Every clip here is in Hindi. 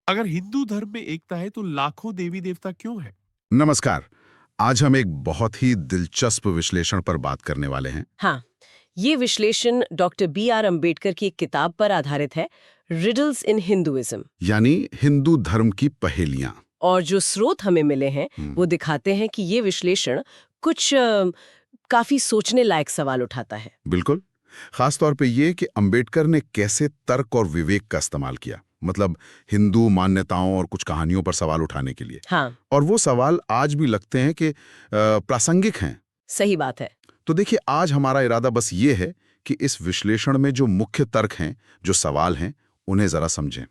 अगर हिंदू धर्म में एकता है तो लाखों देवी देवता क्यों है? नमस्कार। आज हम एक बहुत ही दिलचस्प विश्लेषण पर बात करने वाले हैं। हाँ, ये विश्लेषण डॉक्टर B.R. अम्बेडकर की एक किताब पर आधारित है, रिडल्स इन हिंदुइज्म। यानी हिंदू धर्म की पहेलियां। और जो स्रोत हमें मिले हैं हम्म, वो दिखाते हैं कि ये विश्लेषण कुछ काफी सोचने लायक सवाल उठाता है। बिल्कुल। खास तौर पे ये कि अंबेडकर ने कैसे तर्क और विवेक का इस्तेमाल किया, मतलब हिंदू मान्यताओं और कुछ कहानियों पर सवाल उठाने के लिए। हाँ, और वो सवाल आज भी लगते हैं कि प्रासंगिक हैं। सही बात है। तो देखिए, आज हमारा इरादा बस ये है कि इस विश्लेषण में जो मुख्य तर्क हैं, जो सवाल हैं, उन्हें जरा समझें।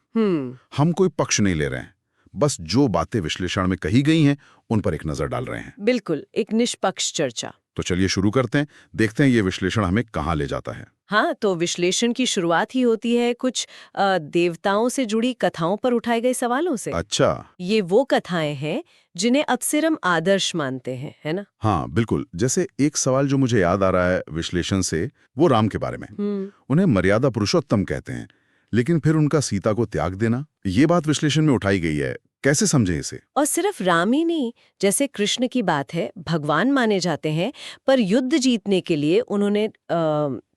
हम कोई पक्ष नहीं ले रहे हैं, बस जो बातें विश्लेषण में कही गई हैं उन पर एक नजर डाल रहे हैं। बिल्कुल, एक निष्पक्ष चर्चा। तो चलिए शुरू करते हैं, देखते हैं ये विश्लेषण हमें कहाँ ले जाता है। हाँ, तो विश्लेषण की शुरुआत ही होती है कुछ देवताओं से जुड़ी कथाओं पर उठाए गए सवालों से। अच्छा। ये वो कथाएं हैं जिन्हें अक्सर हम आदर्श मानते हैं, है ना? हाँ बिल्कुल। जैसे एक सवाल जो मुझे याद आ रहा है विश्लेषण से, वो राम के बारे में। उन्हें मर्यादा पुरुषोत्तम कहते हैं, लेकिन फिर उनका सीता को त्याग देना, ये बात विश्लेषण में उठाई गई है। कैसे समझें इसे? और सिर्फ राम ही नहीं, जैसे कृष्ण की बात है, भगवान माने जाते हैं, पर युद्ध जीतने के लिए उन्होंने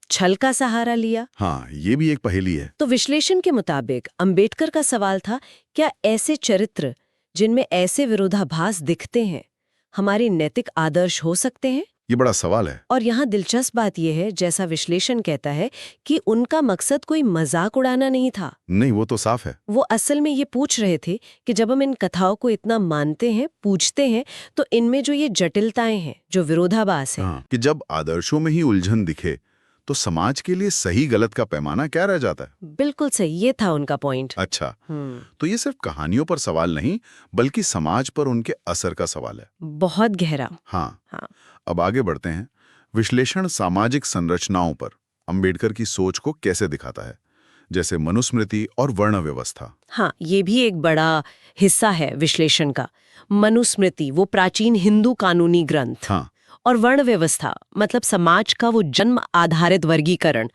छल का सहारा लिया। हाँ, ये भी एक पहेली है। तो विश्लेषण के मुताबिक अंबेडकर का सवाल था, क्या ऐसे चरित्र जिनमें ऐसे विरोधाभास दिखते हैं हमारी नैतिक आदर्श हो सकते हैं? ये बड़ा सवाल है। और यहाँ दिलचस्प बात यह है, जैसा विश्लेषण कहता है, कि उनका मकसद कोई मजाक उड़ाना नहीं था। नहीं, वो तो साफ है। वो असल में ये पूछ रहे थे कि जब हम इन कथाओं को इतना मानते हैं, पूछते हैं, तो इनमें जो ये जटिलताएं हैं, जो विरोधाभास है, हाँ, कि जब आदर्शों में ही उलझन दिखे तो समाज के लिए सही गलत का पैमाना क्या रह जाता है? बिल्कुल सही, ये था उनका पॉइंट। अच्छा, तो ये सिर्फ कहानियों पर सवाल नहीं, बल्कि समाज पर उनके असर का सवाल है। बहुत गहरा। हाँ। अब आगे बढ़ते हैं। विश्लेषण सामाजिक संरचनाओं पर अंबेडकर की सोच को कैसे दिखाता है, जैसे मनुस्मृति और वर्ण व्यवस्था। हाँ, ये भी एक बड़ा हिस्सा है विश्लेषण का। मनुस्मृति, वो प्राचीन हिंदू कानूनी ग्रंथ। हाँ। और वर्ण व्यवस्था, मतलब समाज का वो जन्म आधारित वर्गीकरण,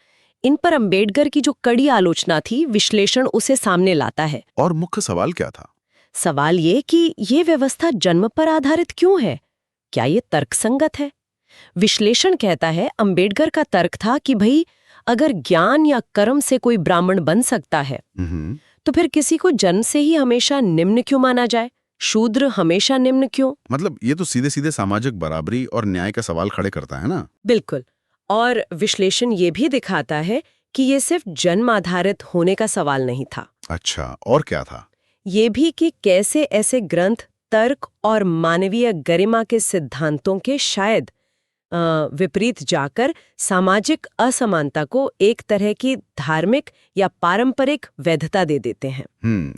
इन पर अंबेडकर की जो कड़ी आलोचना थी, विश्लेषण उसे सामने लाता है। और मुख्य सवाल क्या था? सवाल ये कि ये व्यवस्था जन्म पर आधारित क्यों है? क्या ये तर्कसंगत है? विश्लेषण कहता है, अंबेडकर का तर्क था कि भाई, अगर ज्ञान या कर्म से कोई ब्राह्मण बन सकता है, तो फिर किसी को जन्म से ही हमेशा निम्न क्यों माना जाए? शूद्र हमेशा निम्न क्यों? मतलब ये तो सीधे सीधे सामाजिक बराबरी और न्याय का सवाल खड़े करता है ना? बिल्कुल। और विश्लेषण ये भी दिखाता है कि ये सिर्फ जन्म आधारित होने का सवाल नहीं था। अच्छा, और क्या था? ये भी कि कैसे ऐसे ग्रंथ तर्क और मानवीय गरिमा के सिद्धांतों के शायद विपरीत जाकर सामाजिक असमानता को एक तरह की धार्मिक या पारंपरिक वैधता दे देते हैं।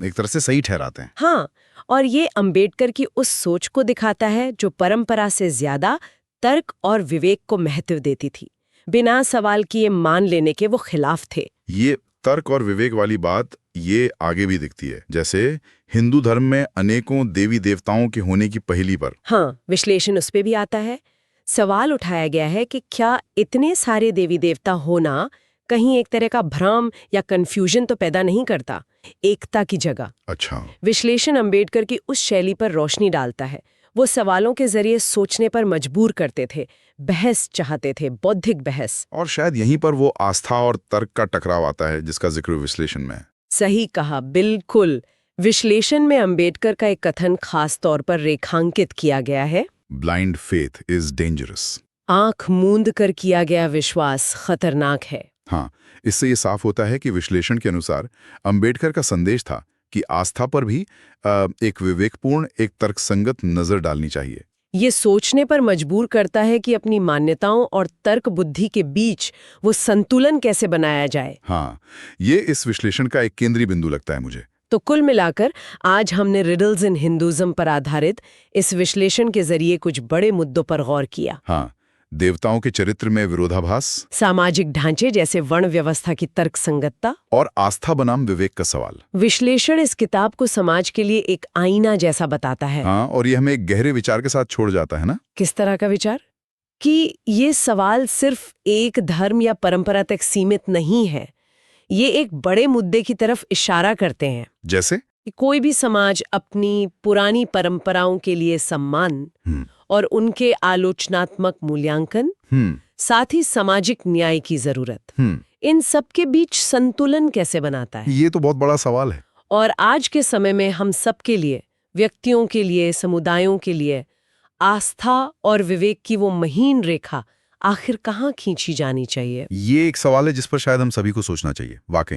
एक तरह से सही ठहराते हैं। हाँ, और ये अंबेडकर की उस सोच को दिखाता है जो परंपरा से ज्यादा तर्क और विवेक को महत्व देती थी, बिना सवाल किए मान लेने के वो खिलाफ थे। ये तर्क और विवेक वाली बात ये आगे भी दिखती है, जैसे हिंदू धर्म में अनेकों देवी देवताओं के होने की पहेली पर। हाँ, विश्लेषण उस पे भी आता है। सवाल उठाया गया है कि क्या इतने सारे देवी देवता होना कहीं एक तरह का भ्रम या कंफ्यूजन तो पैदा नहीं करता, एकता की जगह? अच्छा। विश्लेषण अंबेडकर की उस शैली पर रोशनी डालता है। वो सवालों के जरिए सोचने पर मजबूर करते थे, बहस चाहते थे, बौद्धिक बहस। और शायद यहीं पर वो आस्था और तर्क का टकराव आता है जिसका जिक्र विश्लेषण में है। सही कहा, बिल्कुल। विश्लेषण में अंबेडकर का एक कथन खास तौर पर रेखांकित किया गया है, ब्लाइंड फेथ इज डेंजरस। आंख मूंद कर किया गया विश्वास खतरनाक है। हाँ, इससे ये साफ होता है कि विश्लेषण के अनुसार अंबेडकर का संदेश था कि आस्था पर भी एक विवेकपूर्ण, एक तर्कसंगत नजर डालनी चाहिए। ये सोचने पर मजबूर करता है कि अपनी मान्यताओं और तर्क बुद्धि के बीच वो संतुलन कैसे बनाया जाए। हाँ, ये इस विश्लेषण का एक केंद्रीय बिंदु लगता है मुझे। तो कुल मिलाकर आज हमने रिडल्स इन हिंदुइज्म पर आधारित इस विश्लेषण के जरिए कुछ बड़े मुद्दों पर गौर किया। हाँ, देवताओं के चरित्र में विरोधाभास, सामाजिक ढांचे जैसे वर्ण व्यवस्था की तर्कसंगतता, और आस्था बनाम विवेक का सवाल। विश्लेषण इस किताब को समाज के लिए एक आईना जैसा बताता है। हाँ, और ये हमें एक गहरे विचार के साथ छोड़ जाता है ना? किस तरह का विचार? कि ये सवाल सिर्फ एक धर्म या परंपरा तक सीमित नहीं है, ये एक बड़े मुद्दे की तरफ इशारा करते हैं। जैसे कि कोई भी समाज अपनी पुरानी परंपराओं के लिए सम्मान और उनके आलोचनात्मक मूल्यांकन, साथ ही सामाजिक न्याय की जरूरत, इन सब के बीच संतुलन कैसे बनाता है? ये तो बहुत बड़ा सवाल है। और आज के समय में हम सबके लिए, व्यक्तियों के लिए, समुदायों के लिए आस्था और विवेक की वो महीन रेखा आखिर कहाँ खींची जानी चाहिए? ये एक सवाल है जिस पर शायद हम सभी को सोचना चाहिए, वाकई।